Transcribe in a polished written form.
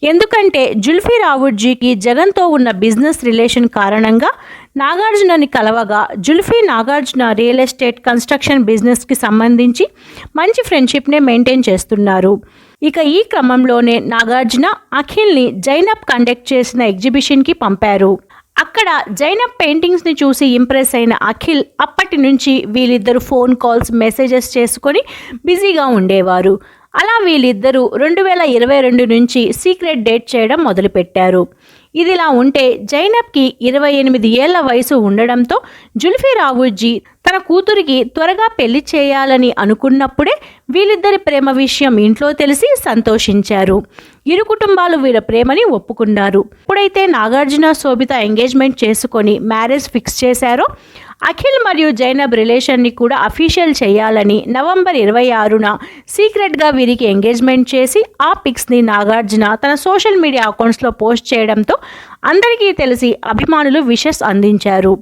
ఎందుకంటే జుల్ఫీ రావుడ్జీకి జగన్తో ఉన్న బిజినెస్ రిలేషన్ కారణంగా నాగార్జునని కలవగా Zulfi Nagarjuna real estate construction బిజినెస్కి సంబంధించి మంచి ఫ్రెండ్షిప్నే మెయింటైన్ చేస్తున్నారు. ఇక ఈ క్రమంలోనే నాగార్జున అఖిల్ని జైనబ్ కండక్ట్ చేసిన ఎగ్జిబిషన్కి పంపారు. అక్కడ జైనబ్ పెయింటింగ్స్ని చూసి ఇంప్రెస్ అయిన అఖిల్ అప్పటి నుంచి వీళ్ళిద్దరు ఫోన్ కాల్స్ మెసేజెస్ చేసుకొని బిజీగా ఉండేవారు. అలా వీళ్ళిద్దరూ 2022 నుంచి సీక్రెట్ డేట్ చేయడం మొదలుపెట్టారు. ఇదిలా ఉంటే జైనబ్కి 28 ఏళ్ల వయసు ఉండడంతో జుల్ఫీ రావుడ్జీ తన కూతురికి త్వరగా పెళ్లి చేయాలని అనుకున్నప్పుడే వీళ్ళిద్దరి ప్రేమ విషయం ఇంట్లో తెలిసి సంతోషించారు. ఇరు కుటుంబాలు వీళ్ళ ప్రేమని ఒప్పుకున్నారు. ఎప్పుడైతే నాగార్జున శోభిత ఎంగేజ్మెంట్ చేసుకొని మ్యారేజ్ ఫిక్స్ చేశారో అఖిల్ మరియు జైనబ్ రిలేషన్ని కూడా అఫీషియల్ చేయాలని నవంబర్ 26న సీక్రెట్గా వీరికి ఎంగేజ్మెంట్ చేసి ఆ పిక్స్ని నాగార్జున తన సోషల్ మీడియా అకౌంట్స్లో పోస్ట్ చేయడంతో అందరికీ తెలిసి అభిమానులు విషెస్ అందించారు.